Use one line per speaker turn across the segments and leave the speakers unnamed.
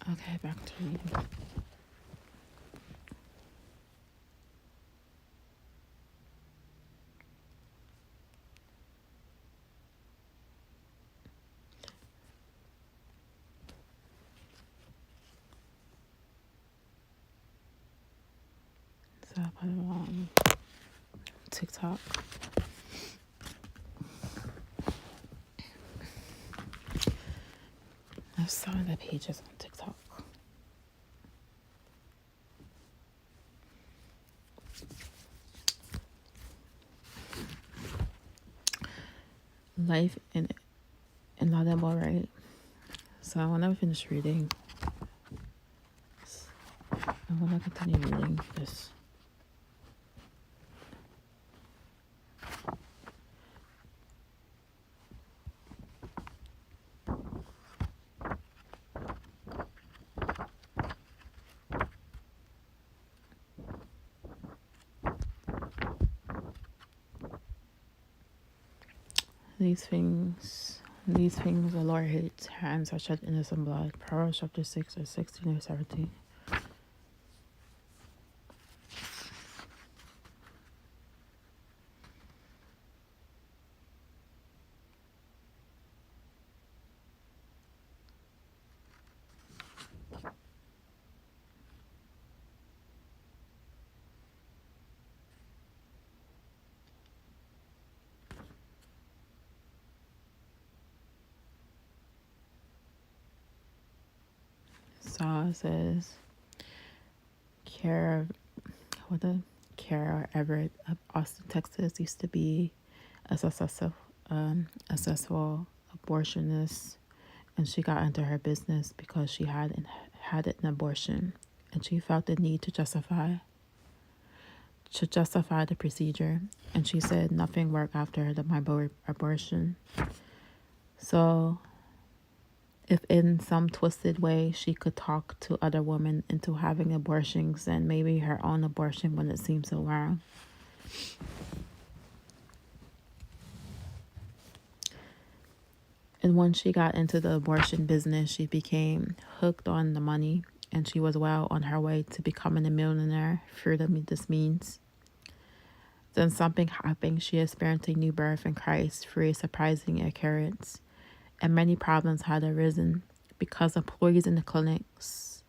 Okay, back to reading. So I put it on TikTok. I saw the pages on TikTok. Life in La Demo, right? So when I finish reading, I'm gonna continue reading this. These things the Lord hates. Hands are shed innocent blood. Proverbs chapter 6 or 16 or 17. So it says, Kara, Kara Everett of Austin, Texas, used to be a successful abortionist, and she got into her business because she had an abortion, and she felt the need to justify the procedure, and she said nothing worked after my abortion. So if in some twisted way she could talk to other women into having abortions, then maybe her own abortion wouldn't seem so wrong. And once she got into the abortion business, she became hooked on the money, and she was well on her way to becoming a millionaire through this means. Then something happened. She experienced a new birth in Christ through a surprising occurrence, and many problems had arisen because employees in the clinics.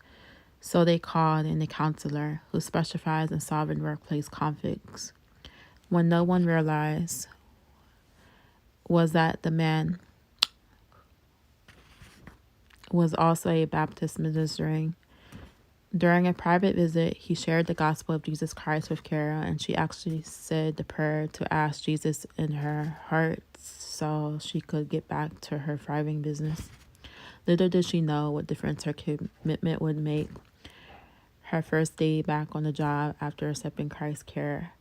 So they called in a counselor who specialized in solving workplace conflicts. When no one realized was that the man was also a Baptist ministering. During a private visit, he shared the gospel of Jesus Christ with Kara, and she actually said the prayer to ask Jesus in her heart so she could get back to her thriving business. Little did she know what difference her commitment would make. Her first day back on the job after accepting Christ's care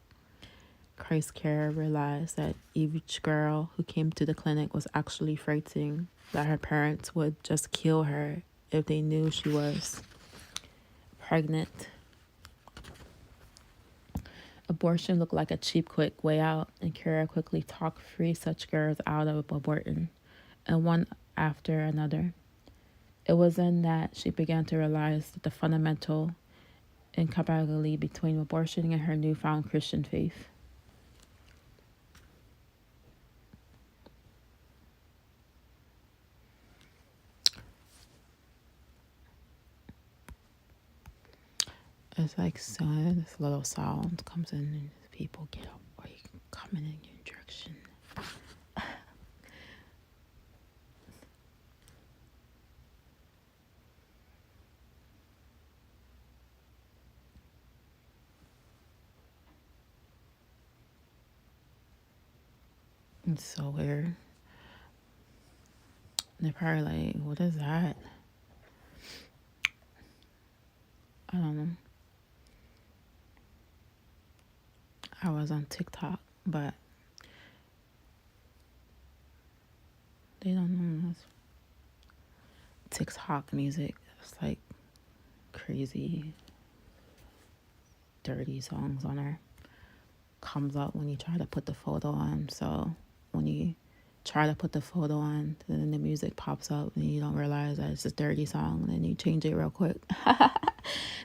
realized that each girl who came to the clinic was actually frightened that her parents would just kill her if they knew she was pregnant. Abortion looked like a cheap, quick way out, and Kara quickly talked three such girls out of aborting, and one after another. It was then that she began to realize that the fundamental incompatibility between abortion and her newfound Christian faith. It's like so this little sound comes in and people get up or you coming in your direction. It's so weird. They're probably like, what is that? I don't know. I was on TikTok, but they don't know. TikTok music. It's like crazy, dirty songs on there. Comes up when you try to put the photo on. So when you try to put the photo on, and then the music pops up, and you don't realize that it's a dirty song, and then you change it real quick.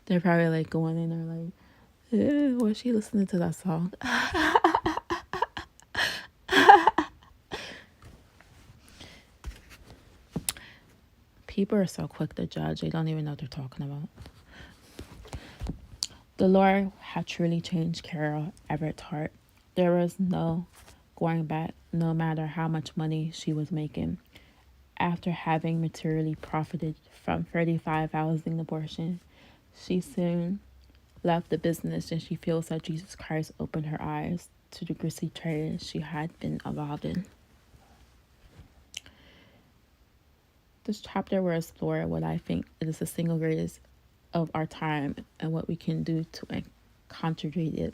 They're probably like going in there like, why is she listening to that song? People are so quick to judge, they don't even know what they're talking about. The Lord had truly changed Carol Everett's heart. There was no going back, no matter how much money she was making. After having materially profited from 35 housing abortion, she soon left the business, and she feels that Jesus Christ opened her eyes to the grisly trade she had been involved in. This chapter will explore what I think is the single greatest of our time and what we can do to contradict it.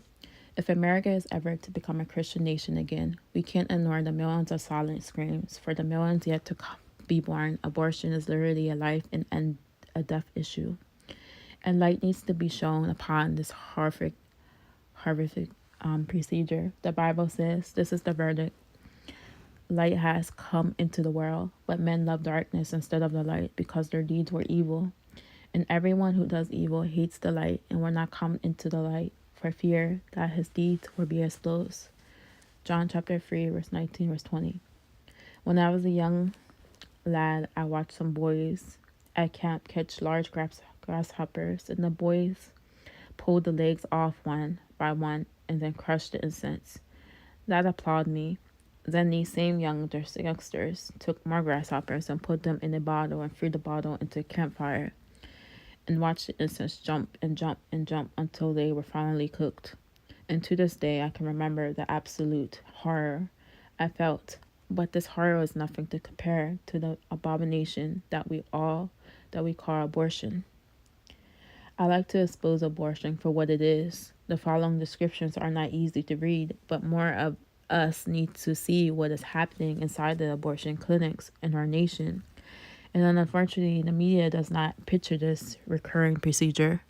If America is ever to become a Christian nation again, we can't ignore the millions of silent screams. For the millions yet to be born, abortion is literally a life and a death issue. And light needs to be shown upon this horrific procedure. The Bible says, this is the verdict. Light has come into the world, but men love darkness instead of the light because their deeds were evil. And everyone who does evil hates the light and will not come into the light for fear that his deeds will be exposed. John chapter 3, verse 19, verse 20. When I was a young lad, I watched some boys at camp catch large grasshoppers, and the boys pulled the legs off one by one and then crushed the incense. That applauded me. Then these same youngsters took more grasshoppers and put them in a bottle and threw the bottle into a campfire and watched the incense jump and jump and jump until they were finally cooked. And to this day, I can remember the absolute horror I felt. But this horror is nothing to compare to the abomination that we call abortion. I like to expose abortion for what it is. The following descriptions are not easy to read, but more of us need to see what is happening inside the abortion clinics in our nation. And then unfortunately, the media does not picture this recurring procedure.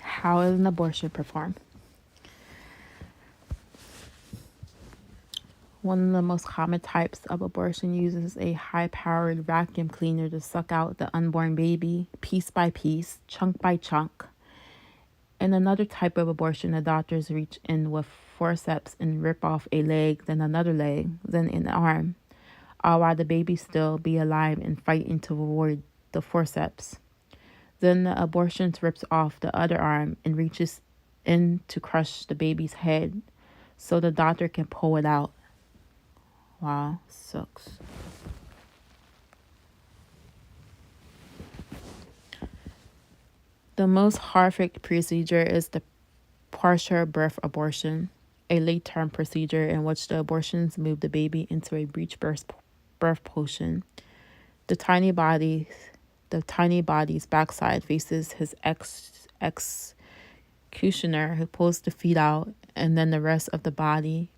How is an abortion performed? One of the most common types of abortion uses a high-powered vacuum cleaner to suck out the unborn baby piece by piece, chunk by chunk. In another type of abortion, the doctors reach in with forceps and rip off a leg, then another leg, then an arm, all while the baby still be alive and fighting to avoid the forceps. Then the abortionist rips off the other arm and reaches in to crush the baby's head so the doctor can pull it out. Wow, sucks. The most horrific procedure is the partial birth abortion, a late-term procedure in which the abortionists move the baby into a breech birth position. The tiny body's backside faces his executioner, who pulls the feet out, and then the rest of the body.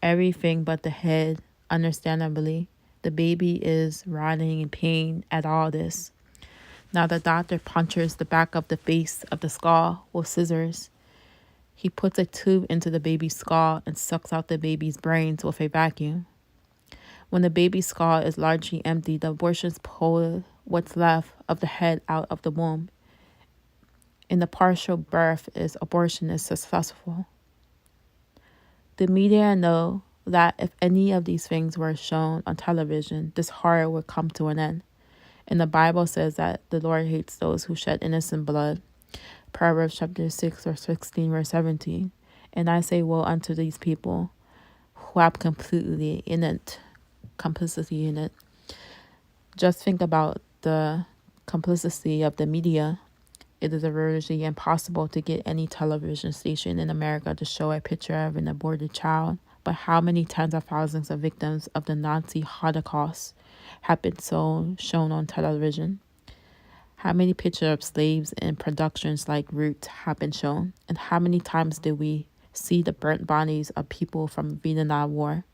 Everything but the head. Understandably, the baby is writhing in pain at all this. Now the doctor punctures the back of the face of the skull with scissors. He puts a tube into the baby's skull and sucks out the baby's brains with a vacuum. When the baby's skull is largely empty, the abortionists pull what's left of the head out of the womb. In the partial birth, abortion is successful. The media know that if any of these things were shown on television, this horror would come to an end. And the Bible says that the Lord hates those who shed innocent blood. Proverbs chapter 6 or 16 verse 17. And I say, woe unto these people who have complicity in it. Just think about the complicity of the media. It is virtually impossible to get any television station in America to show a picture of an aborted child. But how many tens of thousands of victims of the Nazi Holocaust have been shown on television? How many pictures of slaves in productions like Roots have been shown? And how many times did we see the burnt bodies of people from Vietnam War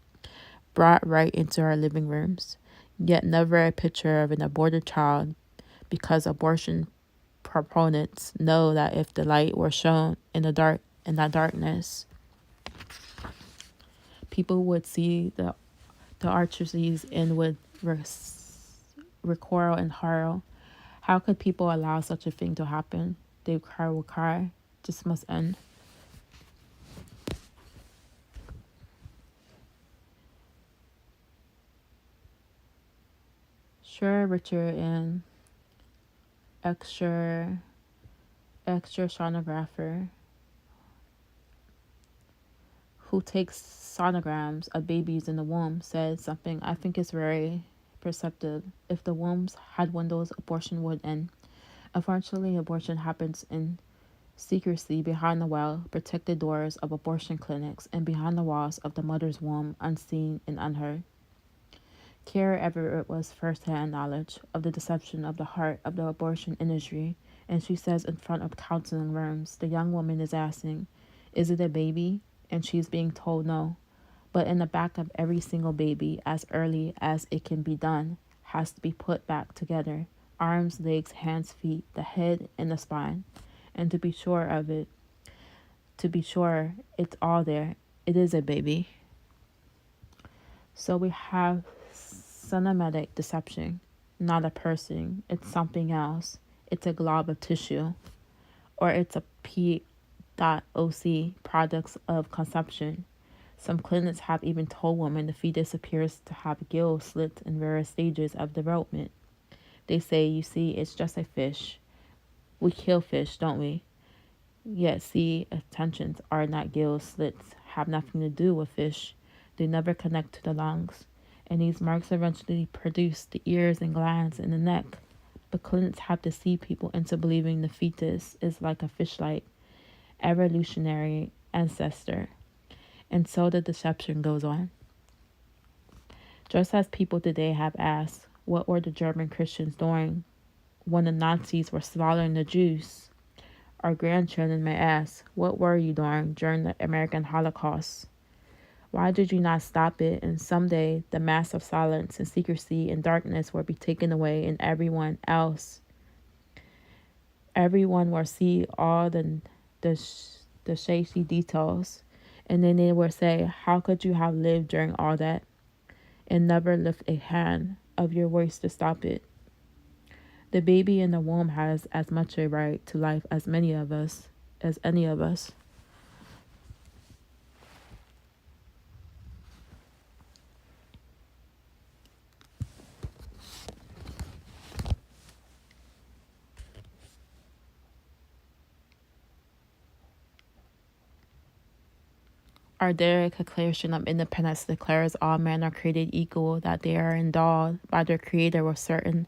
brought right into our living rooms? Yet never a picture of an aborted child, because abortion proponents know that if the light were shown in that darkness, people would see the atrocities and would recoil in horror. How could people allow such a thing to happen? They cry will cry. This must end. Sure, Richard and extra sonographer who takes sonograms of babies in the womb said something I think is very perceptive. If the wombs had windows, abortion would end. Unfortunately, abortion happens in secrecy behind the well protected doors of abortion clinics and behind the walls of the mother's womb, unseen and unheard. Kara Everett was first-hand knowledge of the deception of the heart of the abortion industry, and she says in front of counseling rooms, the young woman is asking, "Is it a baby?" And she's being told no. But in the back of every single baby, as early as it can be done, has to be put back together. Arms, legs, hands, feet, the head, and the spine. And to be sure it's all there. It is a baby. So we have cinematic deception, not a person. It's something else. It's a glob of tissue, or it's a P.O.C. products of consumption. Some clinics have even told women the fetus appears to have gill slits in various stages of development. They say, you see, it's just a fish. We kill fish, don't we? Yet sea attentions are not gill slits, have nothing to do with fish. They never connect to the lungs. And these marks eventually produce the ears and glands in the neck. But clinics have deceived people into believing the fetus is like a fish-like evolutionary ancestor. And so the deception goes on. Just as people today have asked, what were the German Christians doing when the Nazis were swallowing the Jews? Our grandchildren may ask, what were you doing during the American Holocaust? Why did you not stop it? And someday the mask of silence and secrecy and darkness will be taken away, and everyone will see all the shady details. And then they will say, how could you have lived during all that and never lift a hand of your voice to stop it? The baby in the womb has as much a right to life as any of us. Our Declaration of Independence declares all men are created equal, that they are endowed by their Creator with certain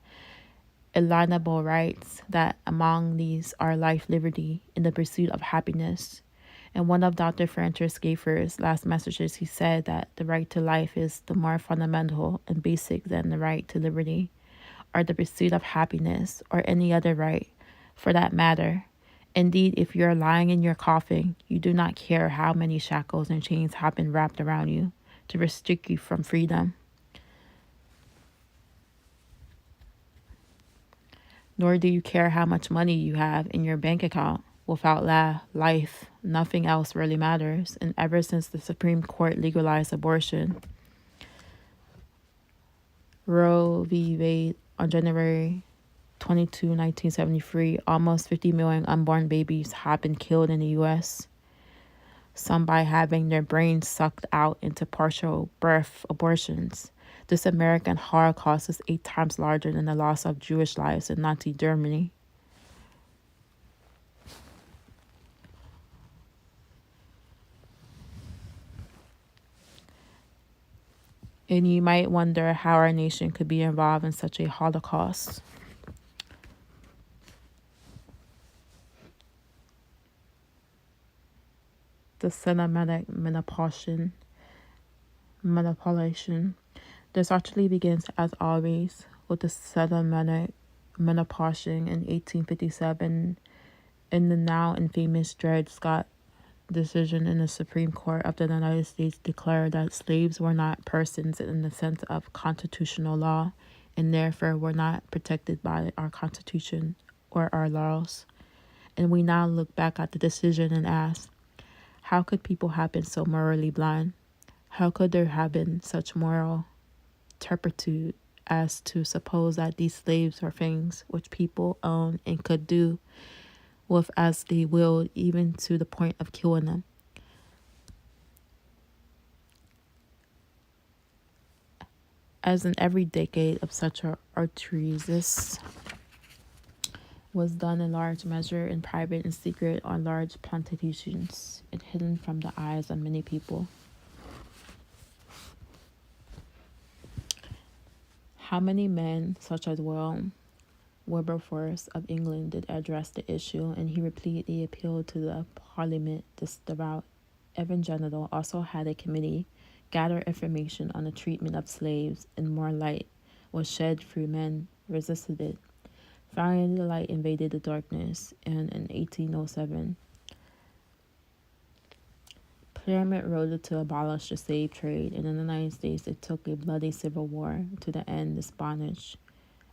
inalienable rights, that among these are life, liberty, and the pursuit of happiness. In one of Dr. Francis Schaeffer's last messages, he said that the right to life is the more fundamental and basic than the right to liberty, or the pursuit of happiness, or any other right, for that matter. Indeed, if you are lying in your coffin, you do not care how many shackles and chains have been wrapped around you to restrict you from freedom. Nor do you care how much money you have in your bank account. Without life, nothing else really matters. And ever since the Supreme Court legalized abortion, Roe v. Wade on January 22, 1973, almost 50 million unborn babies have been killed in the U.S., some by having their brains sucked out into partial birth abortions. This American Holocaust is 8 times larger than the loss of Jewish lives in Nazi Germany. And you might wonder how our nation could be involved in such a Holocaust. The cinematic manipulation. This actually begins, as always, with the cinematic menopause in 1857 in the now infamous Dred Scott decision in the Supreme Court of the United States declared that slaves were not persons in the sense of constitutional law and therefore were not protected by our Constitution or our laws. And we now look back at the decision and ask, how could people have been so morally blind? How could there have been such moral turpitude as to suppose that these slaves are things which people own and could do with as they willed, even to the point of killing them? As in every decade of such arteries, this was done in large measure in private and secret on large plantations and hidden from the eyes of many people. How many men, such as Wilberforce of England, did address the issue, and he repeatedly appealed to the Parliament. This devout evangelical also had a committee gather information on the treatment of slaves, and more light was shed through men resisted it. Finally, the light invaded the darkness, and in 1807, Parliament voted to abolish the slave trade, and in the United States it took a bloody civil war to the end this bondage.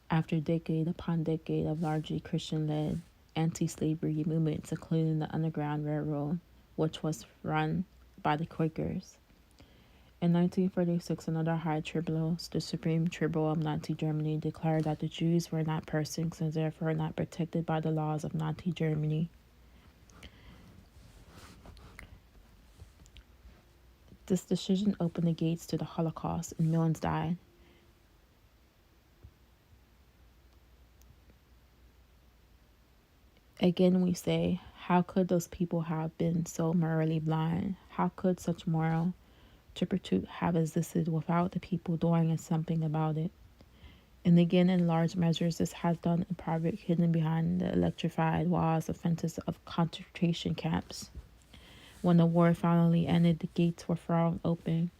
After decade upon decade of largely Christian-led anti-slavery movements, including the Underground Railroad, which was run by the Quakers. In 1946, another high tribunal, the Supreme Tribunal of Nazi Germany, declared that the Jews were not persons and therefore not protected by the laws of Nazi Germany. This decision opened the gates to the Holocaust, and millions died. Again, we say, how could those people have been so morally blind? How could such moral turpitude have existed without the people doing something about it? And again, in large measures, this has done in private, hidden behind the electrified walls of fences of concentration camps. When the war finally ended, the gates were thrown open,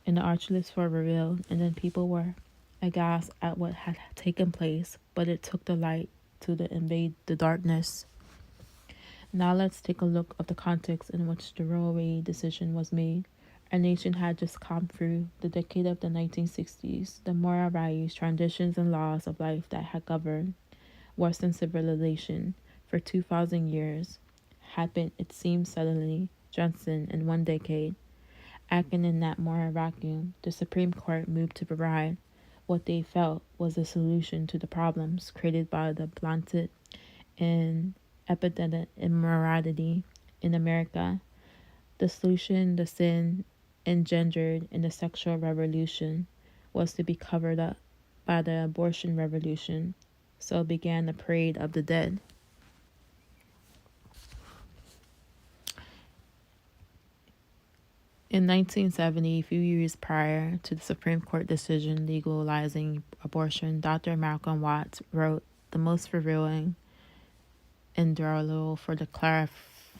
and the archlights were revealed, and then people were aghast at what had taken place, but it took the light to invade the darkness. Now let's take a look at the context in which the railway decision was made. Our nation had just come through the decade of the 1960s. The moral values, traditions, and laws of life that had governed Western civilization for 2,000 years had been, it seemed, suddenly jettisoned in one decade. Acting in that moral vacuum, the Supreme Court moved to provide what they felt was a solution to the problems created by the blatant and epidemic immorality in America. The solution, the sin engendered in the sexual revolution, was to be covered up by the abortion revolution. So began the parade of the dead. In 1970, a few years prior to the Supreme Court decision legalizing abortion, Dr. Malcolm Watts wrote the most revealing editorial for the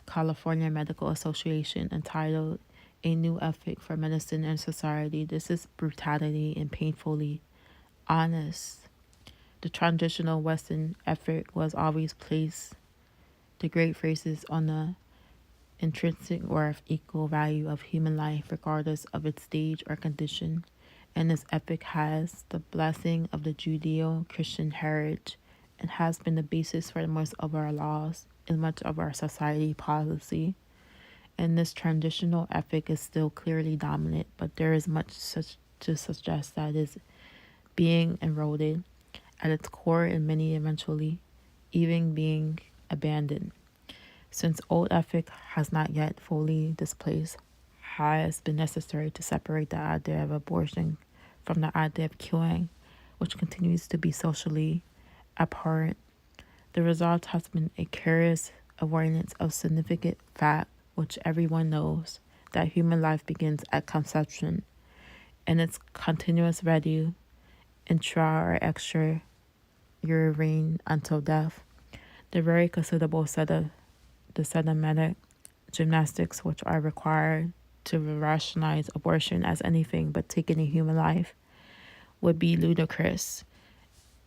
California Medical Association entitled A New Ethic for Medicine and Society. This is brutality and painfully honest. The traditional Western ethic was always placed the great phrases on the intrinsic worth, equal value of human life, regardless of its stage or condition. And this epic has the blessing of the Judeo-Christian heritage and has been the basis for most of our laws and much of our society policy. And this traditional ethic is still clearly dominant, but there is much such to suggest that it is being eroded at its core and many eventually even being abandoned. Since old ethic has not yet fully displaced, has been necessary to separate the idea of abortion from the idea of killing, which continues to be socially abhorrent. The result has been a curious avoidance of significant fact, which everyone knows, that human life begins at conception, and its continuous value intra or extra urine until death. The very considerable set of the systematic gymnastics which are required to rationalize abortion as anything but taking a human life would be ludicrous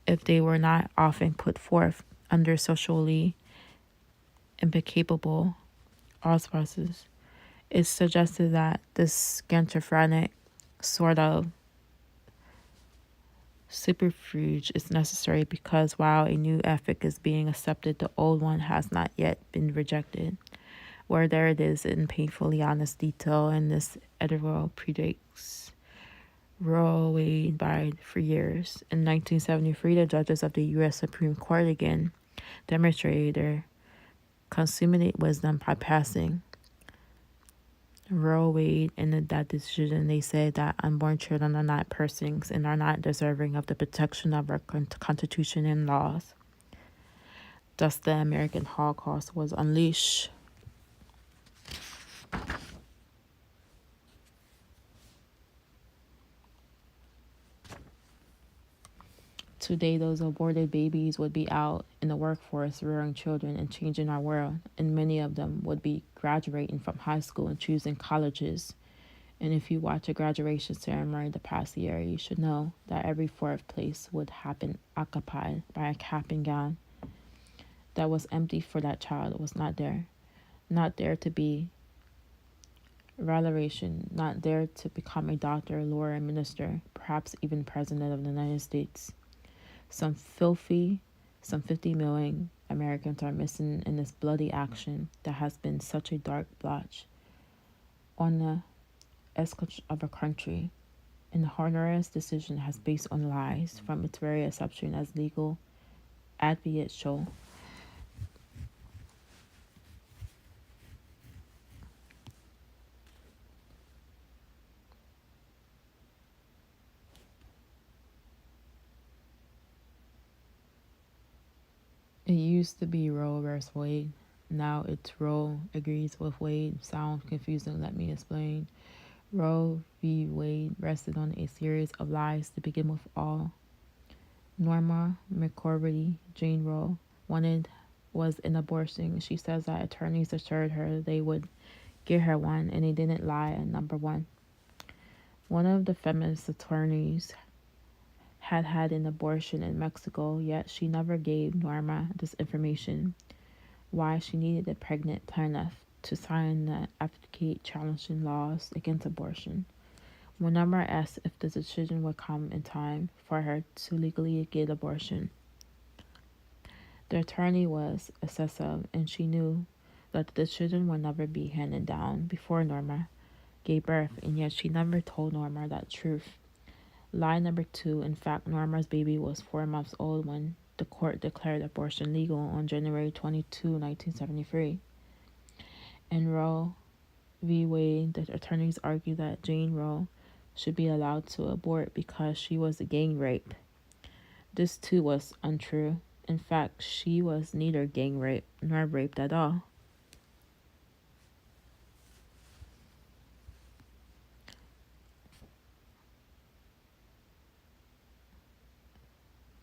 if they were not often put forth under socially impecable auspices. It suggested that this schizophrenic sort of subterfuge is necessary because while a new ethic is being accepted, the old one has not yet been rejected. Where there it is in painfully honest detail, and this editorial predates Roe Wade by 3 years. In 1973, the judges of the U.S. Supreme Court again demonstrated their consummate wisdom by passing Roe Wade. In that decision, they said that unborn children are not persons and are not deserving of the protection of our Constitution and laws. Thus, the American Holocaust was unleashed. Today, those aborted babies would be out in the workforce rearing children and changing our world, and many of them would be graduating from high school and choosing colleges. And if you watch a graduation ceremony the past year, you should know that every fourth place would happen occupied by a cap and gown that was empty, for that child was not there to be valorization, not there to become a doctor, lawyer, minister, perhaps even president of the United States. Some 50 million Americans are missing in this bloody action that has been such a dark blotch on the escutcheon of a country. And the Honduras decision has based on lies from its very inception, as legal advocates show. It used to be Roe versus Wade. Now it's Roe agrees with Wade. Sounds confusing, let me explain. Roe v. Wade rested on a series of lies to begin with all. Norma McCorvey, Jane Roe, was an abortion. She says that attorneys assured her they would get her one, and they didn't lie at number one. One of the feminist attorneys had an abortion in Mexico, yet she never gave Norma this information. Why she needed a pregnant plaintiff to sign the advocate challenging laws against abortion. When Norma asked if the decision would come in time for her to legally get abortion, the attorney was excessive, and she knew that the decision would never be handed down before Norma gave birth, and yet she never told Norma that truth. Lie number 2, in fact, Norma's baby was 4 months old when the court declared abortion legal on January 22, 1973. In Roe v. Wade, the attorneys argued that Jane Roe should be allowed to abort because she was gang raped. This too was untrue. In fact, she was neither gang raped nor raped at all.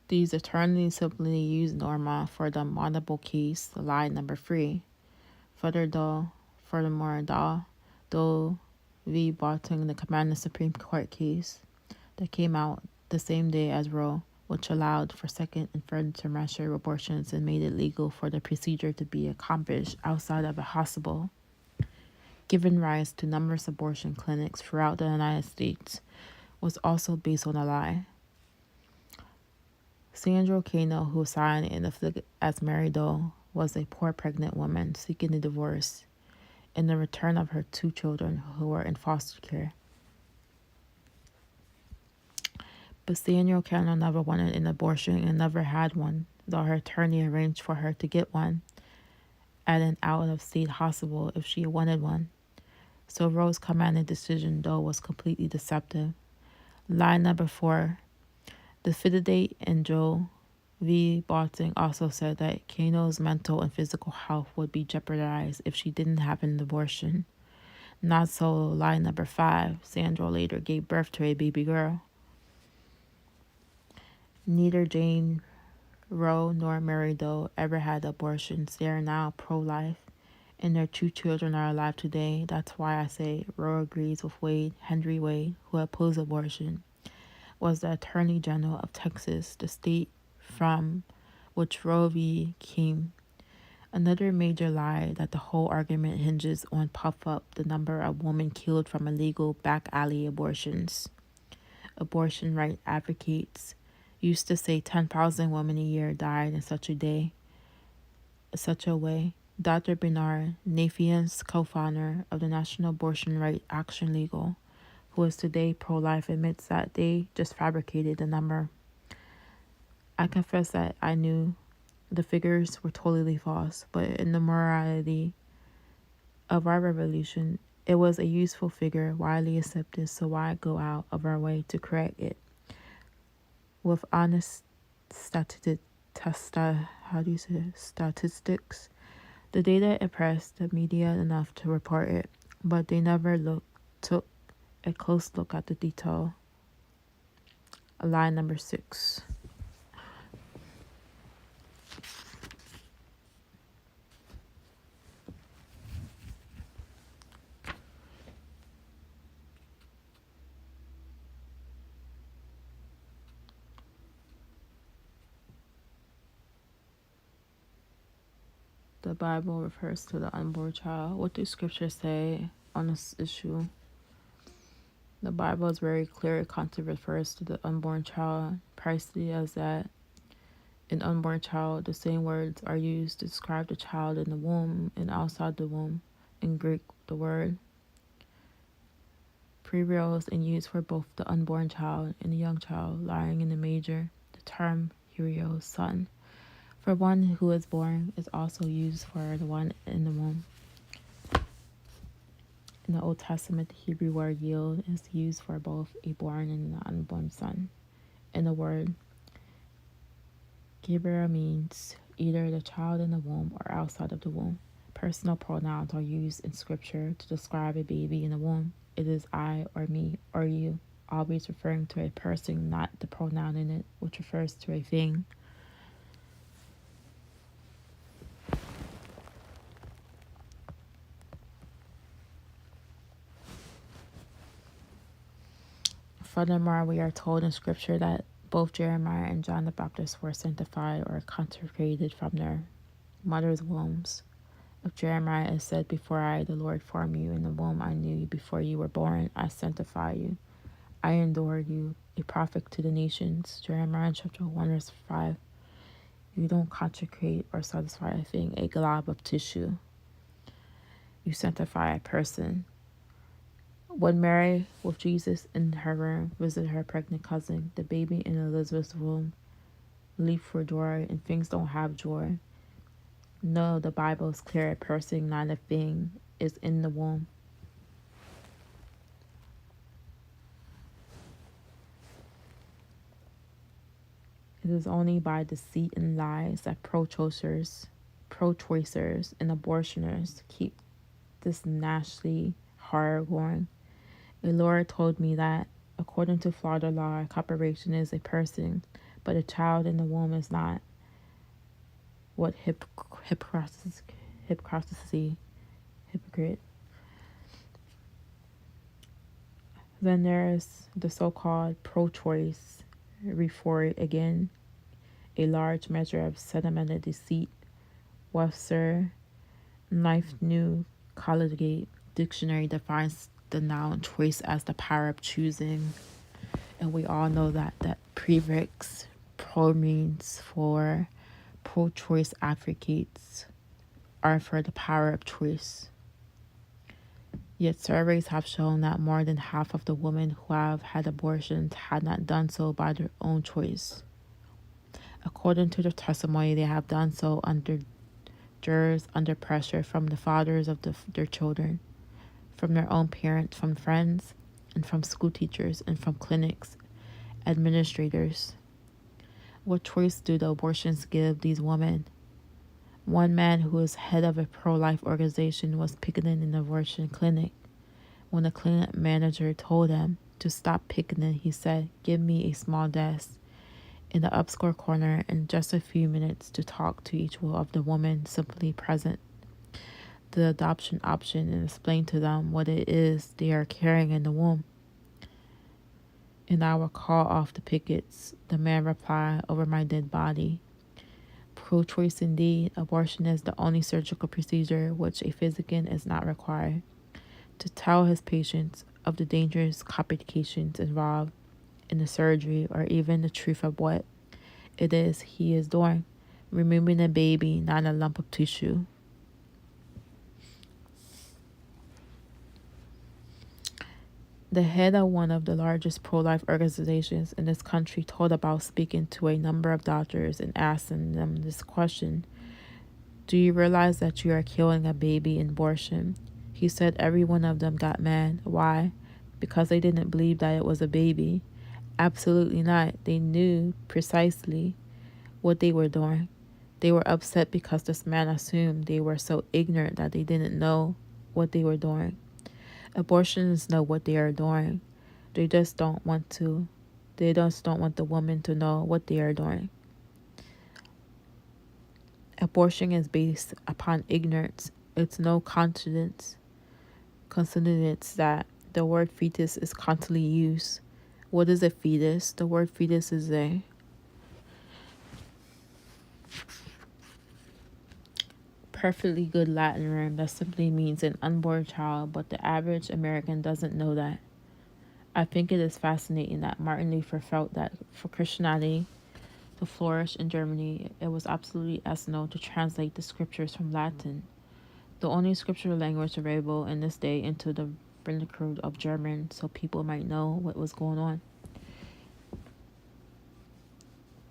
These attorneys simply used Norma for the multiple case, lie number 3. Furthermore, Doe v. Barton, the commanding Supreme Court case that came out the same day as Roe, which allowed for second and third trimester abortions and made it legal for the procedure to be accomplished outside of a hospital, giving rise to numerous abortion clinics throughout the United States, was also based on a lie. Sandra Cano, who signed and afflicted as Mary Doe, was a poor pregnant woman seeking a divorce and the return of her 2 children who were in foster care. But Sandra Cano never wanted an abortion and never had one, though her attorney arranged for her to get one at an out-of-state hospital if she wanted one. So Roe's commanding decision, though, was completely deceptive. Lie number 4. The Fidelity and Joe v. Barton also said that Cano's mental and physical health would be jeopardized if she didn't have an abortion. Not so lie number 5. Sandra later gave birth to a baby girl. Neither Jane Roe nor Mary Doe ever had abortions. They are now pro-life, and their 2 children are alive today. That's why I say Roe agrees with Wade. Henry Wade, who opposed abortion, was the Attorney General of Texas, the state from which Roe v. came. Another major lie that the whole argument hinges on puff up the number of women killed from illegal back alley abortions. Abortion right advocates used to say 10,000 women a year died in such a way. Dr. Bernard Nafian's co-founder of the National Abortion Right Action Legal, who is today pro-life, admits that they just fabricated the number. I confess that I knew the figures were totally false, but in the morality of our revolution, it was a useful figure, widely accepted, so why go out of our way to correct it? With honest statistics, the data impressed the media enough to report it, but they never took a close look at the detail. Lie number 6. The Bible refers to the unborn child. What do scriptures say on this issue? The Bible is very clear. It constantly refers to the unborn child, precisely as that an unborn child. The same words are used to describe the child in the womb and outside the womb. In Greek, the word prevails and used for both the unborn child and the young child lying in the manger. The term Hurios, son, for one who is born, is also used for the one in the womb. In the Old Testament, the Hebrew word yield is used for both a born and an unborn son. And the word Gabriel means either the child in the womb or outside of the womb. Personal pronouns are used in scripture to describe a baby in the womb. It is I or me or you, always referring to a person, not the pronoun in it, which refers to a thing. Furthermore, we are told in scripture that both Jeremiah and John the Baptist were sanctified or consecrated from their mother's wombs. Of Jeremiah it said, "Before I, the Lord, formed you in the womb, I knew you. Before you were born, I sanctified you. I adored you, a prophet to the nations." Jeremiah chapter 1 verse 5. You don't consecrate or satisfy a thing, a glob of tissue. You sanctify a person. When Mary, with Jesus in her room, visited her pregnant cousin, the baby in Elizabeth's womb leaped for joy, and things don't have joy. No, the Bible is clear. A person, not a thing, is in the womb. It is only by deceit and lies that pro-choicers, and abortioners keep this nasty horror going. A lawyer told me that, according to Florida law, a corporation is a person, but a child in the womb is not. What hypocrisy. Then there's the so-called pro-choice reform again, a large measure of sentimental deceit. Webster Knife New Collegiate Dictionary defines the noun choice as the power of choosing. And we all know that prefix pro means for pro-choice advocates are for the power of choice. Yet surveys have shown that more than half of the women who have had abortions had not done so by their own choice. According to their testimony, they have done so under duress, under pressure from the fathers of their children, from their own parents, from friends, and from school teachers, and from clinics, administrators. What choice do the abortions give these women? One man who is head of a pro-life organization was picketing an abortion clinic. When the clinic manager told him to stop picketing, he said, "Give me a small desk in the upscore corner and just a few minutes to talk to each of the women simply present the adoption option and explain to them what it is they are carrying in the womb." and I will call off the pickets. The man replied, over my dead body. Pro-choice indeed. Abortion is the only surgical procedure which a physician is not required to tell his patients of the dangerous complications involved in the surgery, or even the truth of what it is he is doing. Removing a baby, not a lump of tissue. The head of one of the largest pro-life organizations in this country told about speaking to a number of doctors and asking them this question: do you realize that you are killing a baby in abortion? He said every one of them got mad. Why? Because they didn't believe that it was a baby. Absolutely not. They knew precisely what they were doing. They were upset because this man assumed they were so ignorant that they didn't know what they were doing. Abortionists know what they are doing. They just don't want to. They just don't want the woman to know what they are doing. Abortion is based upon ignorance. It's no coincidence that the word fetus is constantly used. What is a fetus? The word fetus is a perfectly good Latin word that simply means an unborn child, but the average American doesn't know that. I think it is fascinating that Martin Luther felt that for Christianity to flourish in Germany, it was absolutely essential to translate the scriptures from Latin, the only scriptural language available in this day, into the vernacular of German, so people might know what was going on.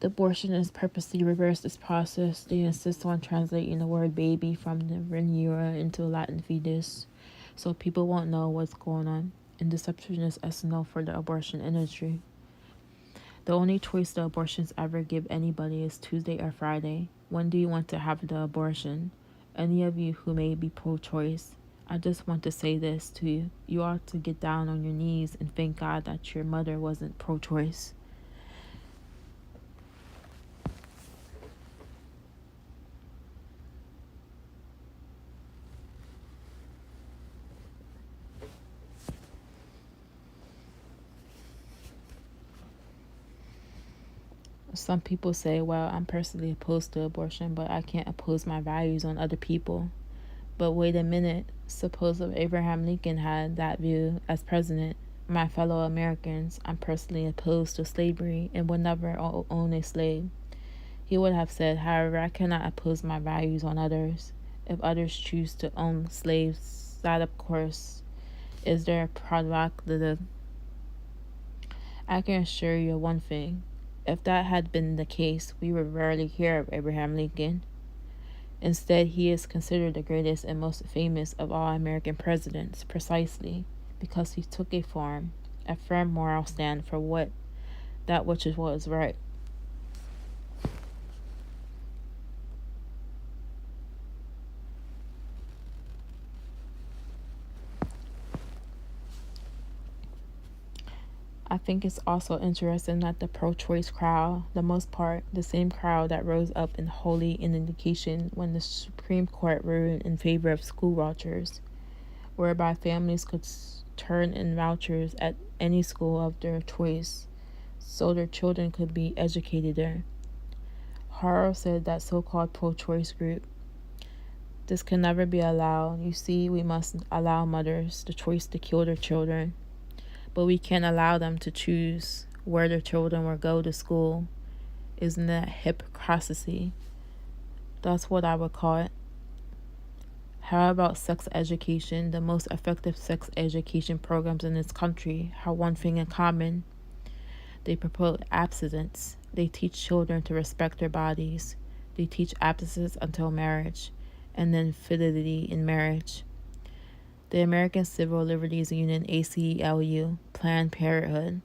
The abortionists purposely reverse this process. They insist on translating the word baby from the vernacular into Latin fetus, so people won't know what's going on. And deception is essential for the abortion industry. The only choice the abortions ever give anybody is Tuesday or Friday. When do you want to have the abortion? Any of you who may be pro-choice, I just want to say this to you. You ought to get down on your knees and thank God that your mother wasn't pro-choice. Some people say, well, I'm personally opposed to abortion, but I can't oppose my values on other people. But wait a minute. Suppose if Abraham Lincoln had that view as president, my fellow Americans, I'm personally opposed to slavery and would never own a slave. He would have said, however, I cannot oppose my values on others. If others choose to own slaves, that of course is their prerogative. I can assure you one thing. If that had been the case, we would rarely hear of Abraham Lincoln. Instead, he is considered the greatest and most famous of all American presidents, precisely because he took a firm moral stand for that which was right. I think it's also interesting that the pro-choice crowd, the most part, the same crowd that rose up in holy indignation when the Supreme Court ruled in favor of school vouchers, whereby families could turn in vouchers at any school of their choice, so their children could be educated there. Harrow said that so-called pro-choice group, this can never be allowed. You see, we must allow mothers the choice to kill their children, but we can't allow them to choose where their children will go to school. Isn't that hypocrisy? That's what I would call it. How about sex education? The most effective sex education programs in this country have one thing in common. They promote abstinence. They teach children to respect their bodies. They teach abstinence until marriage, and then fidelity in marriage. The American Civil Liberties Union, ACLU, Planned Parenthood,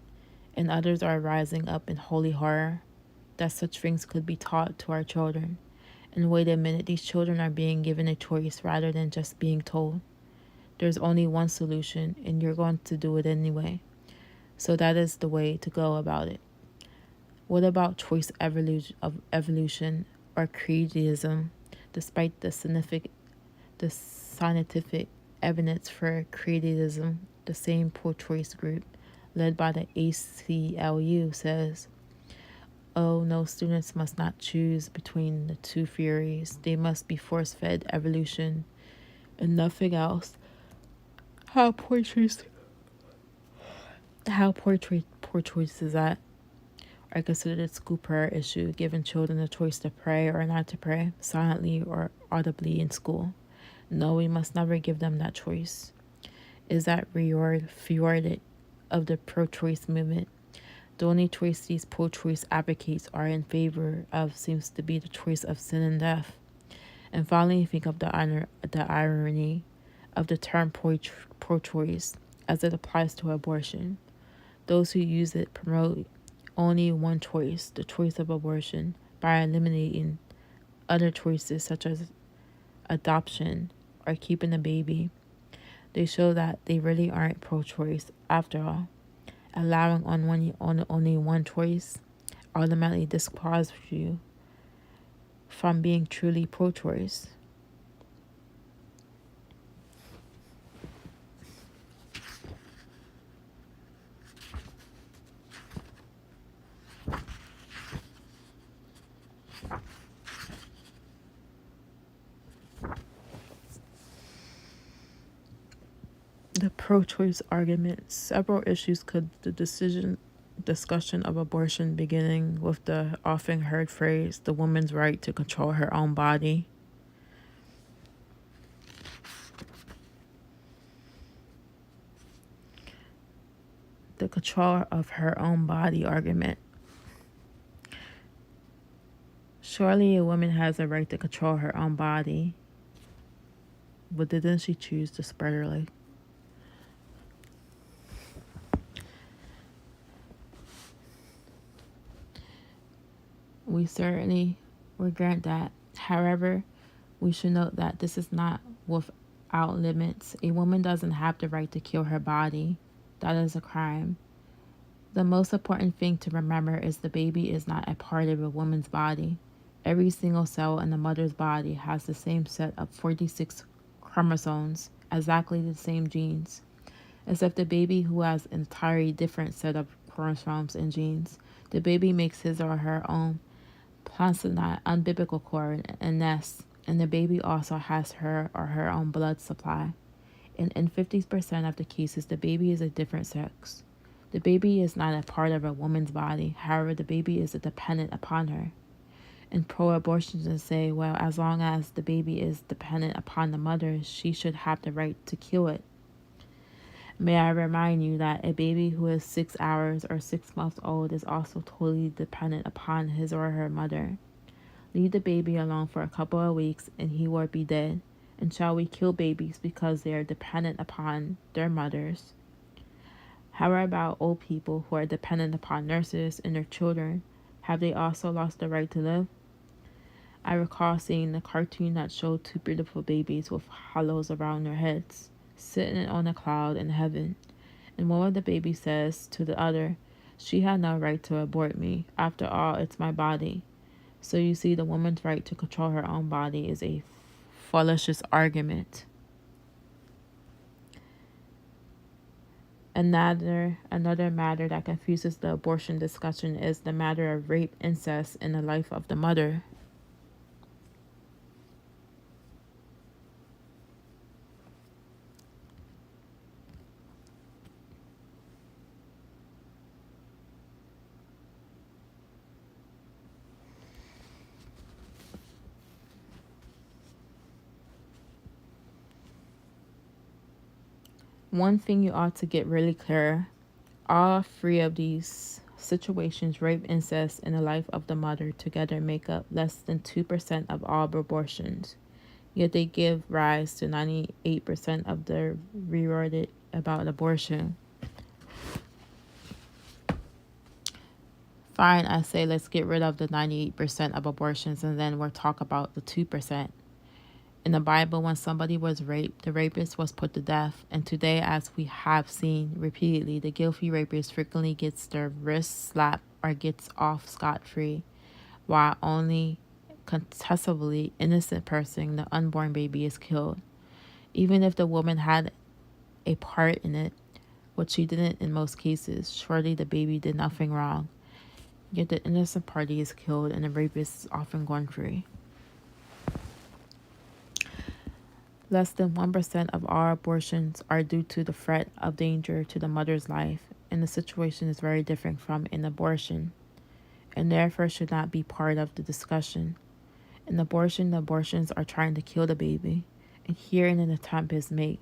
and others are rising up in holy horror that such things could be taught to our children. And wait a minute, these children are being given a choice rather than just being told. There's only one solution, and you're going to do it anyway. So that is the way to go about it. What about choice evolution or creationism? Despite the scientific evidence for creationism, the same pro-choice group led by the ACLU, says, "Oh, no, students must not choose between the two theories. They must be force-fed evolution and nothing else. How poor choice, poor choices that are considered a school prayer issue, giving children the choice to pray or not to pray, silently or audibly in school. No, we must never give them that choice." Is that fjorded of the pro-choice movement? The only choice these pro-choice advocates are in favor of seems to be the choice of sin and death. And finally, think of the irony of the term pro-choice as it applies to abortion. Those who use it promote only one choice, the choice of abortion, by eliminating other choices such as adoption or keeping a baby. They show that they really aren't pro-choice after all. Allowing only one choice automatically disqualifies you from being truly pro-choice. The pro-choice argument. Several issues could the discussion of abortion, beginning with the often heard phrase, the woman's right to control her own body. The control of her own body argument. Surely a woman has a right to control her own body, but didn't she choose to spread her leg? We certainly will grant that. However, we should note that this is not without limits. A woman doesn't have the right to kill her body. That is a crime. The most important thing to remember is the baby is not a part of a woman's body. Every single cell in the mother's body has the same set of 46 chromosomes, exactly the same genes, except the baby who has an entirely different set of chromosomes and genes. The baby makes his or her own placenta, umbilical cord, and nest, and the baby also has her or her own blood supply. And in 50% of the cases, the baby is a different sex. The baby is not a part of a woman's body. However, the baby is dependent upon her. And pro-abortionists say, well, as long as the baby is dependent upon the mother, she should have the right to kill it. May I remind you that a baby who is 6 hours or 6 months old is also totally dependent upon his or her mother. Leave the baby alone for a couple of weeks and he will be dead. And shall we kill babies because they are dependent upon their mothers? How about old people who are dependent upon nurses and their children? Have they also lost the right to live? I recall seeing the cartoon that showed two beautiful babies with hollows around their heads, sitting on a cloud in heaven. And one of the babies says to the other, "She had no right to abort me. After all, it's my body." So you see, the woman's right to control her own body is a fallacious argument. Another matter that confuses the abortion discussion is the matter of rape, incest in the life of the mother. One thing you ought to get really clear, all three of these situations, rape, incest, and the life of the mother, together make up less than 2% of all abortions. Yet they give rise to 98% of the rhetoric about abortion. Fine, I say let's get rid of the 98% of abortions and then we'll talk about the 2%. In the Bible, when somebody was raped, the rapist was put to death. And today, as we have seen repeatedly, the guilty rapist frequently gets their wrists slapped or gets off scot-free, while only contestably innocent person, the unborn baby, is killed. Even if the woman had a part in it, which she didn't in most cases. Surely the baby did nothing wrong. Yet the innocent party is killed and the rapist is often gone free. Less than 1% of all abortions are due to the threat of danger to the mother's life, and the situation is very different from an abortion, and therefore should not be part of the discussion. In abortion, the abortions are trying to kill the baby, and here an attempt is made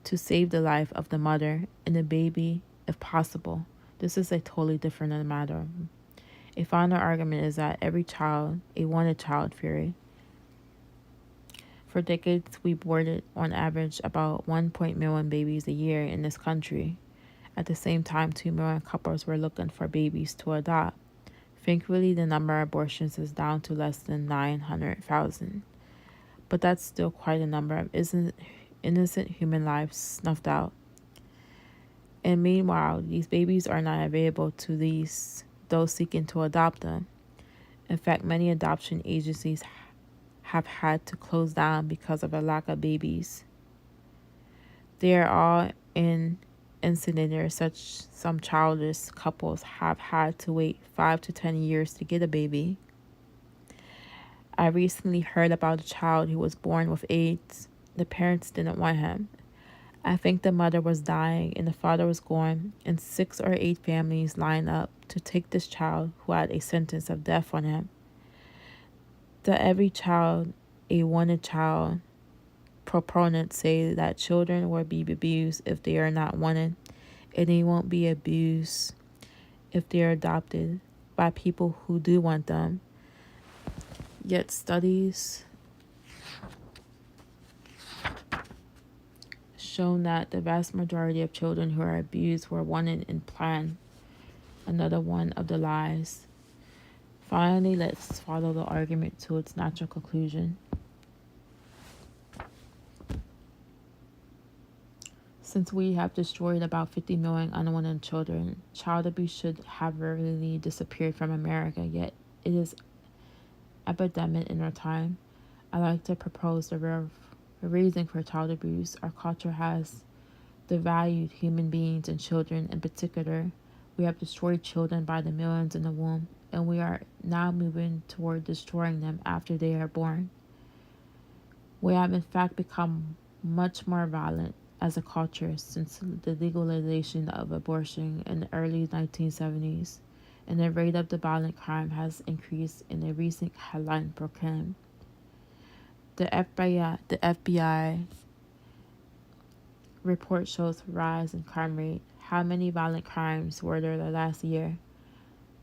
to save the life of the mother and the baby if possible. This is a totally different matter. A final argument is that every child, a wanted child theory. For decades, we aborted on average about 1 million babies a year in this country. At the same time, 2 million couples were looking for babies to adopt. Thankfully, the number of abortions is down to less than 900,000. But that's still quite a number of innocent human lives snuffed out. And meanwhile, these babies are not available to those seeking to adopt them. In fact, many adoption agencies have had to close down because of a lack of babies. They are all in incidents such some childless couples have had to wait 5 to 10 years to get a baby. I recently heard about a child who was born with AIDS. The parents didn't want him. I think the mother was dying and the father was gone, and 6 or 8 families lined up to take this child who had a sentence of death on him. The every child, a wanted child proponents say that children will be abused if they are not wanted, and they won't be abused if they are adopted by people who do want them. Yet studies shown that the vast majority of children who are abused were wanted and planned. Another one of the lies. Finally, let's follow the argument to its natural conclusion. Since we have destroyed about 50 million unwanted children, child abuse should have really disappeared from America, yet it is epidemic in our time. I like to propose the reason for child abuse. Our culture has devalued human beings and children in particular. We have destroyed children by the millions in the womb, and we are now moving toward destroying them after they are born. We have in fact become much more violent as a culture since the legalization of abortion in the early 1970s, and the rate of the violent crime has increased in a recent headline proclaimed. The FBI report shows rise in crime rate. How many violent crimes were there the last year?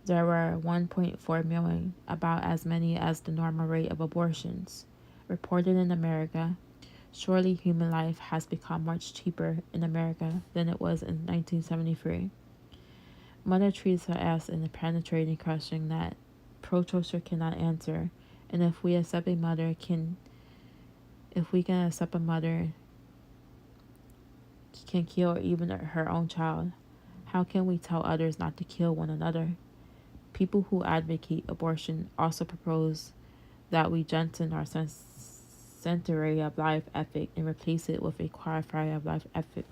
There were 1.4 million, about as many as the normal rate of abortions reported in America. Surely human life has become much cheaper in America than it was in 1973. Mother Teresa asked in a penetrating question that pro-choicer cannot answer, and if we can accept a mother can kill even her own child, how can we tell others not to kill one another? People who advocate abortion also propose that we jettison our century of life ethic and replace it with a qualifier of life ethic.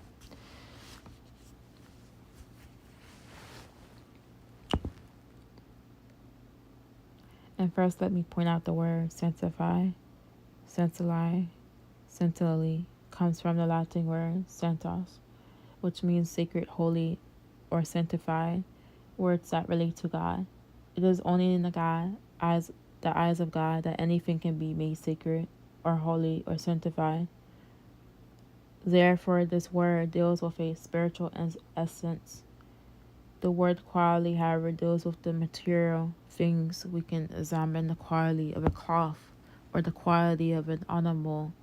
And first, let me point out the word sanctify. Sanctily comes from the Latin word santos, which means sacred, holy, or sanctified, words that relate to God. It is only in the eyes of God that anything can be made sacred or holy or sanctified. Therefore, this word deals with a spiritual essence. The word quality, however, deals with the material things. We can examine the quality of a cloth or the quality of an automobile.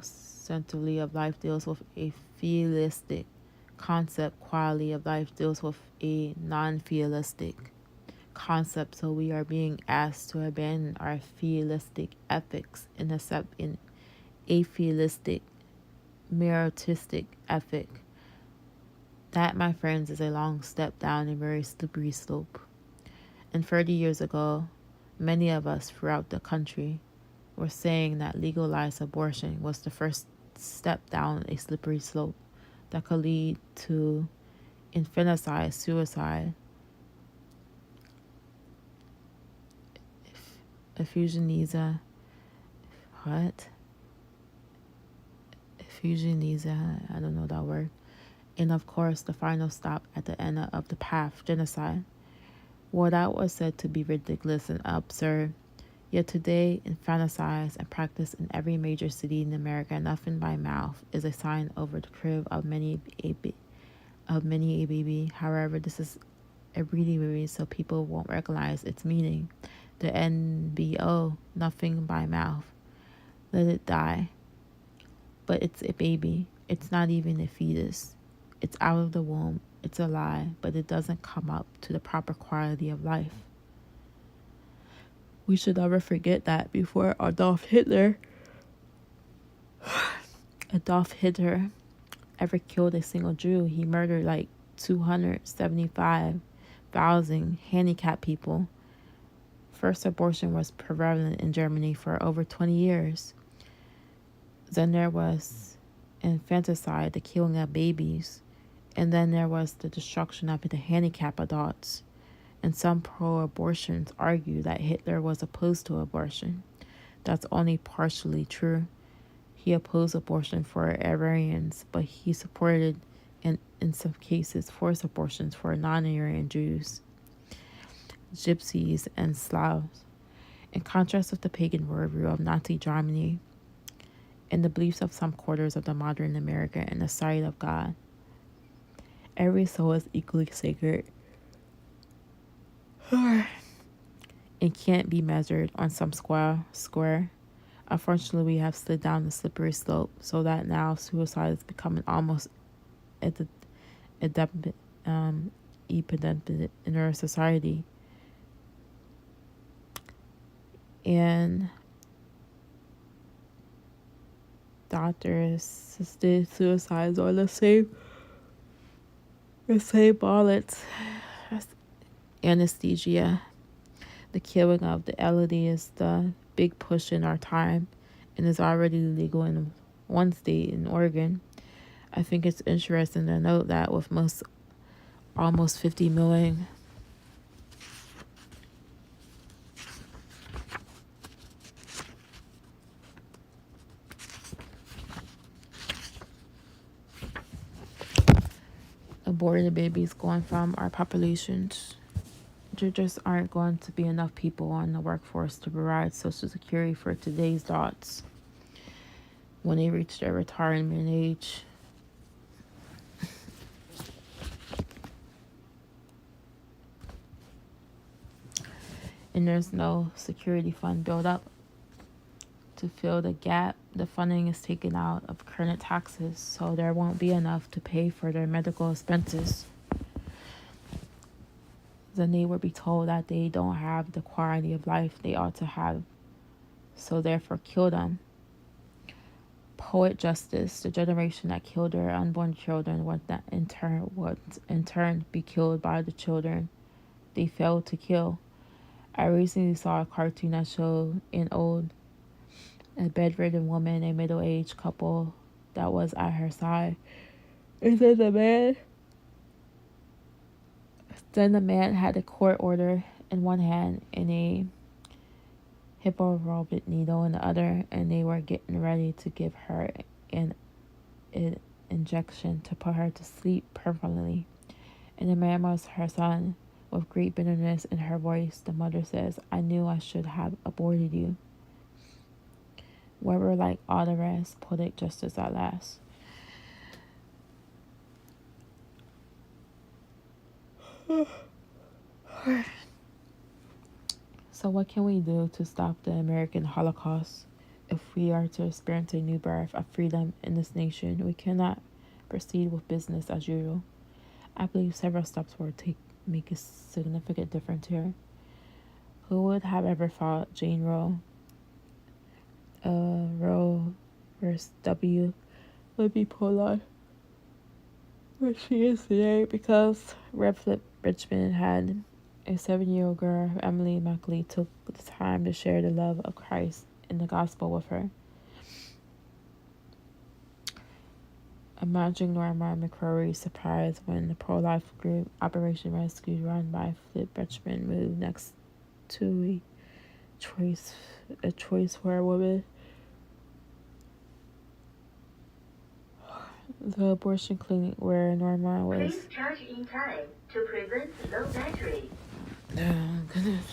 Centrally of life deals with a theistic concept. Quality of life deals with a non-theistic concept. So we are being asked to abandon our theistic ethics and accept an atheistic, meritistic ethic. That, my friends, is a long step down a very slippery slope. And 30 years ago, many of us throughout the country were saying that legalized abortion was the first step down a slippery slope. that could lead to infanticide, suicide, effusionism, what? Effusionism, I don't know that word. And of course, the final stop at the end of the path, genocide. Well, that was said to be ridiculous and absurd. Yet today, infanticide and practice in every major city in America, nothing by mouth, is a sign over the crib of many a baby. However, this is abbreviated so people won't recognize its meaning. The NBO, nothing by mouth. Let it die. But it's a baby. It's not even a fetus. It's out of the womb. It's alive, but it doesn't come up to the proper quality of life. We should never forget that before Adolf Hitler ever killed a single Jew, he murdered like 275,000 handicapped people. First abortion was prevalent in Germany for over 20 years. Then there was infanticide, the killing of babies. And then there was the destruction of the handicapped adults. And some pro-abortions argue that Hitler was opposed to abortion. That's only partially true. He opposed abortion for Aryans, but he supported, and in some cases, forced abortions for non-Aryan Jews, Gypsies, and Slavs. In contrast with the pagan worldview of Nazi Germany and the beliefs of some quarters of the modern America in the sight of God, every soul is equally sacred and can't be measured on some square. Unfortunately, we have slid down the slippery slope so that now suicide is becoming almost epidemic in our society. And doctor-assisted suicides are the same bullets. Anesthesia. The killing of the elderly is the big push in our time and is already legal in one state, in Oregon. I think it's interesting to note that with almost 50 million aborted babies going from our populations, there just aren't going to be enough people on the workforce to provide Social Security for today's dots when they reach their retirement age. And there's no security fund built up to fill the gap. The funding is taken out of current taxes, so there won't be enough to pay for their medical expenses. Then they will be told that they don't have the quality of life they ought to have, so therefore kill them. Poet justice, the generation that killed their unborn children would in turn be killed by the children they failed to kill. I recently saw a cartoon that showed a bedridden woman, a middle-aged couple that was at her side. And then the man had a court order in one hand and a hypoallergenic needle in the other, and they were getting ready to give her an injection to put her to sleep permanently. And the man was her son. With great bitterness in her voice, the mother says, "I knew I should have aborted you." Weber, like all the rest, poetic justice at last. So what can we do to stop the American Holocaust? If we are to experience a new birth of freedom in this nation, we cannot proceed with business as usual. I believe several steps will make a significant difference here. Who would have ever thought Jane Roe versus W would be pro-life? But she is today because Redflip Richmond had a 7-year-old girl, Emily Mackley, took the time to share the love of Christ in the gospel with her. Imagine Norma McCrory's surprise when the pro-life group Operation Rescue, run by Flip Richmond, moved next to choice a choice for a woman. The abortion clinic where Norma was.
Please charge in time to prevent low battery.
Oh, goodness.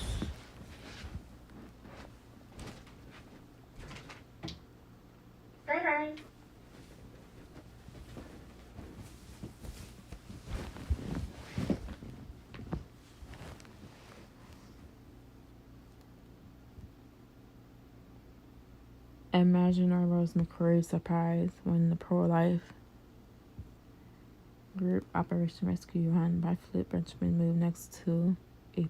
Bye bye.
Imagine Rose McCrory's surprise when the pro-life group Operation Rescue, run by Flip Richmond, moved next to a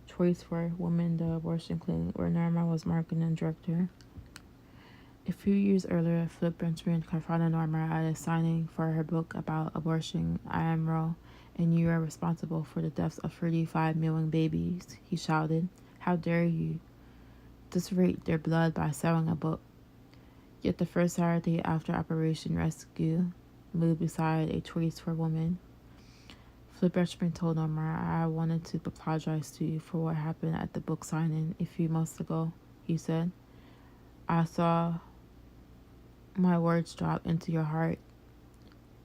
choice for women, the abortion clinic where Norma was marketing director. A few years earlier, Flip Richmond confronted Norma at a signing for her book about abortion. I am Roe, and you are responsible for the deaths of 35 million babies, he shouted. How dare you disrate their blood by selling a book? Yet the first Saturday after Operation Rescue moved beside a choice for women, Flip Richmond told Norma, I wanted to apologize to you for what happened at the book signing a few months ago, he said. I saw my words drop into your heart,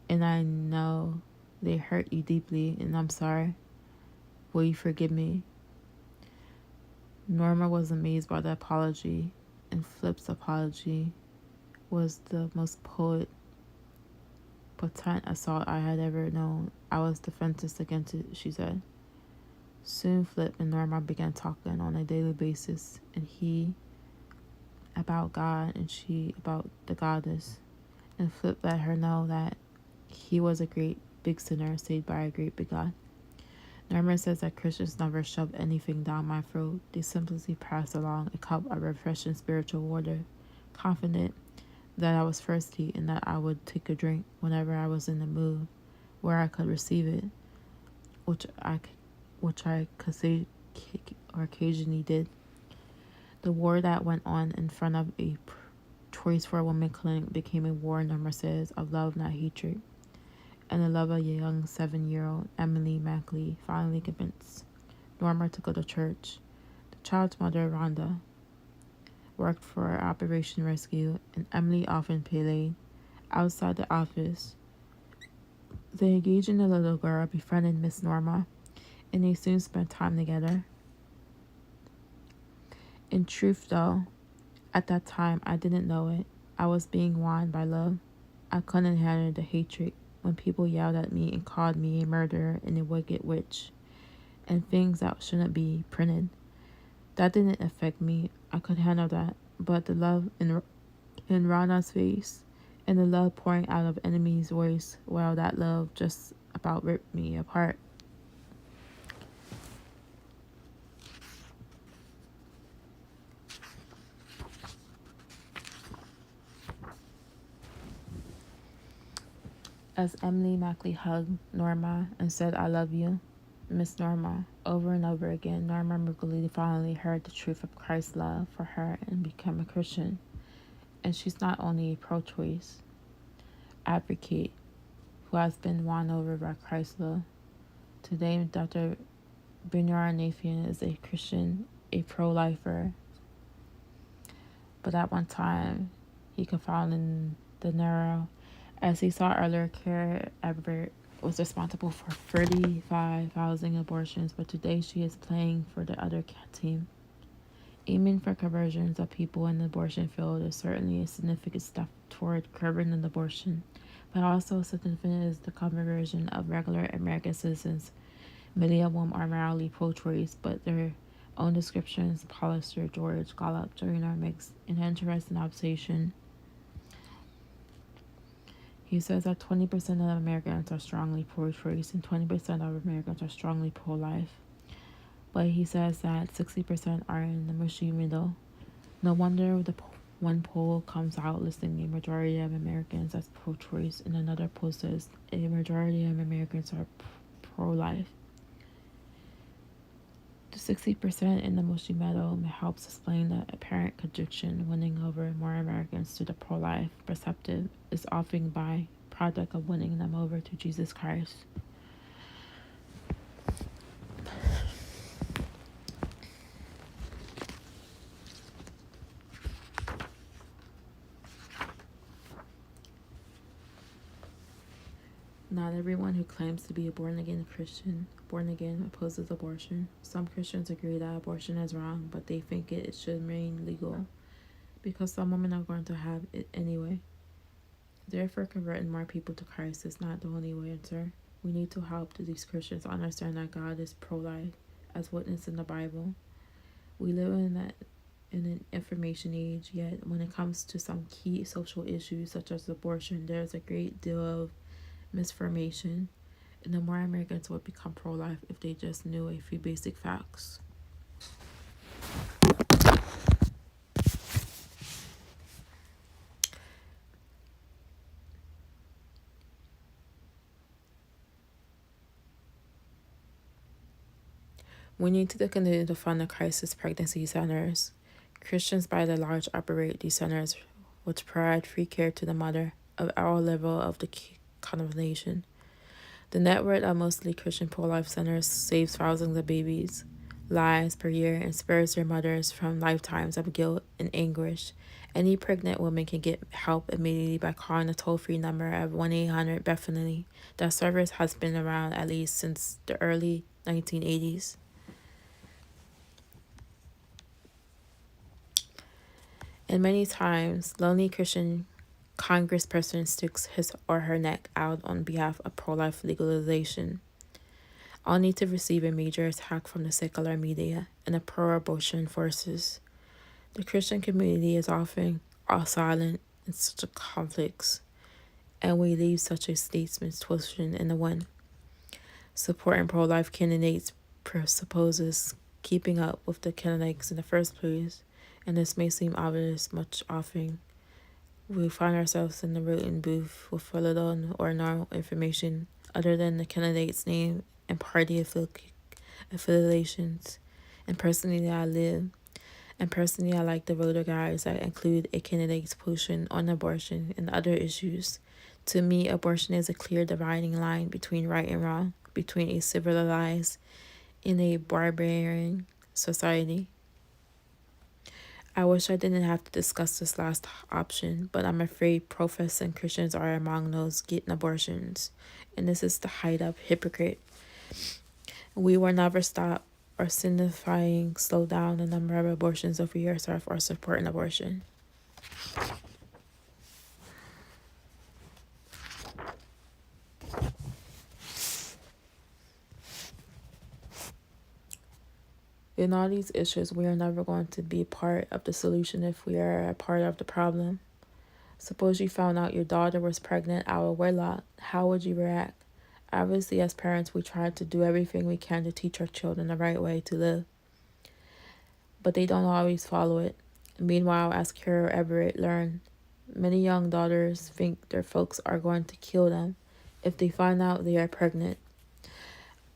and I know they hurt you deeply, and I'm sorry. Will you forgive me? Norma was amazed by the apology, and Flip's apology was the most potent assault I had ever known. I was defenseless against it, she said. Soon Flip and Norma began talking on a daily basis, and he about God and she about the goddess. And Flip let her know that he was a great big sinner saved by a great big God. Norma says that Christians never shoved anything down my throat. They simply passed along a cup of refreshing spiritual water, confident that I was thirsty and that I would take a drink whenever I was in the mood where I could receive it, which I could say or occasionally did. The war that went on in front of a Choice for a Woman clinic became a war, Norma says, of love, not hatred. And the love of a young 7-year-old Emily Mackley finally convinced Norma to go to church. The child's mother, Rhonda, worked for Operation Rescue, and Emily often played outside the office. The engaging the little girl befriended Miss Norma, and they soon spent time together. In truth, though, at that time I didn't know it. I was being won by love. I couldn't handle the hatred when people yelled at me and called me a murderer and a wicked witch, and things that shouldn't be printed. That didn't affect me. I could handle that. But the love in Rana's face and the love pouring out of enemy's voice, well, that love just about ripped me apart. As Emily Mackley hugged Norma and said, I love you, Miss Norma, over and over again, Norma Mergoli finally heard the truth of Christ's love for her and became a Christian. And she's not only a pro-choice advocate who has been won over by Christ's love. Today, Dr. Bernard Nathan is a Christian, a pro-lifer. But at one time, he confided in the narrow. As he saw earlier, Cara Everett was responsible for 35,000 abortions, but today she is playing for the other team. Aiming for conversions of people in the abortion field is certainly a significant step toward curbing an abortion, but also significant is the conversion of regular American citizens. Many of them are morally pro-choice, but their own descriptions, Pollster George Gallup Jr. makes an interesting observation. He says that 20% of Americans are strongly pro-choice and 20% of Americans are strongly pro-life. But he says that 60% are in the mushy middle. No wonder one poll comes out listing a majority of Americans as pro-choice and another poll says a majority of Americans are pro-life. The 60% in the mushy middle helps explain the apparent contradiction winning over more Americans to the pro-life perspective is often by project of winning them over to Jesus Christ. Not everyone who claims to be a born-again Christian, born-again, opposes abortion. Some Christians agree that abortion is wrong, but they think it should remain legal because some women are going to have it anyway. Therefore, converting more people to Christ is not the only answer. We need to help these Christians understand that God is pro-life, as witnessed in the Bible. We live in an information age, yet when it comes to some key social issues such as abortion, there's a great deal of misinformation, and the more Americans would become pro-life if they just knew a few basic facts. We need to continue to fund the crisis pregnancy centers. Christians by and large operate these centers which provide free care to the mother of all level of the conversation. The network of mostly Christian pro-life centers saves thousands of babies' lives per year and spares their mothers from lifetimes of guilt and anguish. Any pregnant woman can get help immediately by calling the toll-free number of 1-800-BETHANY. That service has been around at least since the early 1980s. And many times, lonely Christian congressperson sticks his or her neck out on behalf of pro-life legalization, only to receive a major attack from the secular media and the pro-abortion forces. The Christian community is often all silent in such conflicts, and we leave such a statesman's position in the wind. Supporting pro-life candidates presupposes keeping up with the candidates in the first place, and this may seem obvious much often. We find ourselves in the voting booth with little or no information other than the candidate's name and party affiliations. And personally, I like the voter guides that include a candidate's position on abortion and other issues. To me, abortion is a clear dividing line between right and wrong, between a civilized and a barbarian society. I wish I didn't have to discuss this last option, but I'm afraid professing Christians are among those getting abortions, and this is the height of hypocrite. We will never stop or signifying slow down the number of abortions if we ourselves are supporting abortion. In all these issues, we are never going to be part of the solution if we are a part of the problem. Suppose you found out your daughter was pregnant out of wedlock. How would you react? Obviously, as parents, we try to do everything we can to teach our children the right way to live, but they don't always follow it. Meanwhile, as Carol Everett learned, many young daughters think their folks are going to kill them if they find out they are pregnant.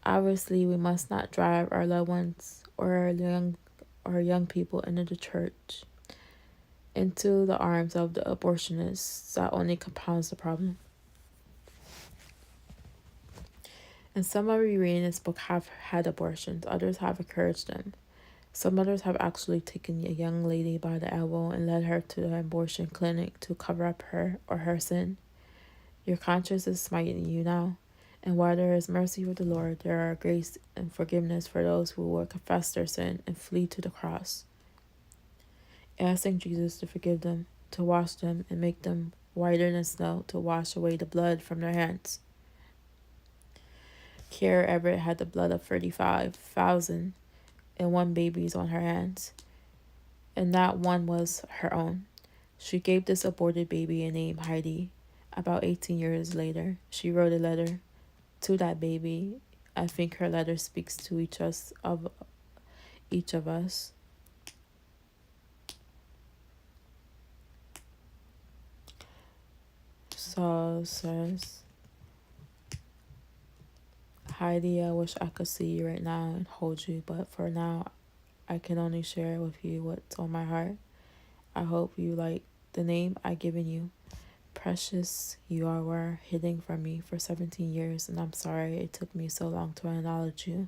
Obviously, we must not drive our loved ones or young people into the church, into the arms of the abortionists. That only compounds the problem. And some of you reading this book have had abortions. Others have encouraged them. Some others have actually taken a young lady by the elbow and led her to the abortion clinic to cover up her or her sin. Your conscience is smiting you now. And while there is mercy with the Lord, there are grace and forgiveness for those who will confess their sin and flee to the cross, asking Jesus to forgive them, to wash them, and make them whiter than snow, to wash away the blood from their hands. Kiera Everett had the blood of 35,001 babies on her hands, and not one was her own. She gave this aborted baby a name, Heidi. About 18 years later, she wrote a letter to that baby. I think her letter speaks to each of us. So it says, Heidi, I wish I could see you right now and hold you, but for now, I can only share with you what's on my heart. I hope you like the name I've given you. Precious, you all were hiding from me for 17 years, and I'm sorry it took me so long to acknowledge you.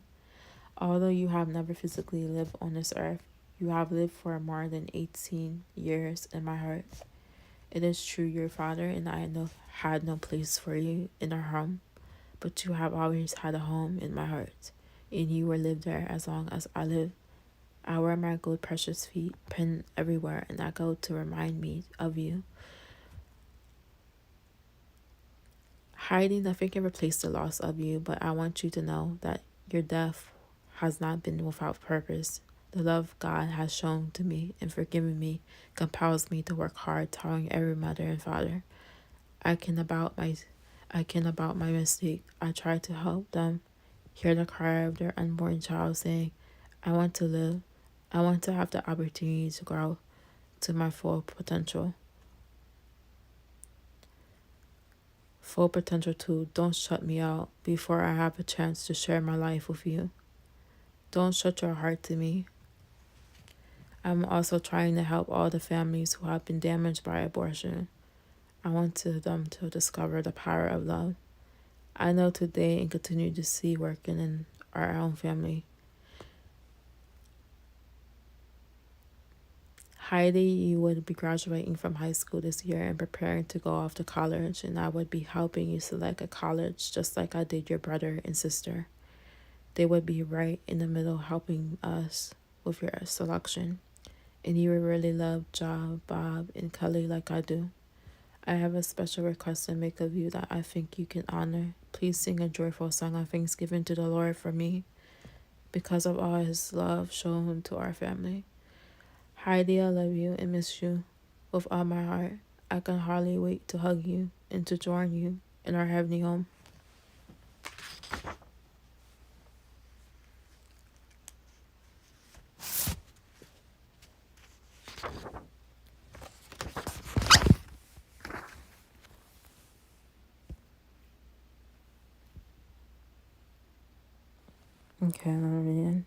Although you have never physically lived on this earth, you have lived for more than 18 years in my heart. It is true your father and I had no place for you in our home, but you have always had a home in my heart, and you will live there as long as I live. I wear my gold precious feet pinned everywhere, and I go to remind me of you. Hiding nothing can replace the loss of you, but I want you to know that your death has not been without purpose. The love God has shown to me and forgiven me compels me to work hard, telling every mother and father I can about my mistake. I try to help them hear the cry of their unborn child saying, I want to live. I want to have the opportunity to grow to my full potential. Full potential too. Don't shut me out before I have a chance to share my life with you. Don't shut your heart to me. I'm also trying to help all the families who have been damaged by abortion. I want them to discover the power of love. I know today and continue to see working in our own family. Heidi, you would be graduating from high school this year and preparing to go off to college, and I would be helping you select a college just like I did your brother and sister. They would be right in the middle helping us with your selection. And you would really love Job, Bob, and Kelly like I do. I have a special request to make of you that I think you can honor. Please sing a joyful song of thanksgiving to the Lord for me because of all his love shown to our family. Heidi, I love you and miss you with all my heart. I can hardly wait to hug you and to join you in our heavenly home. Okay, I'm reading.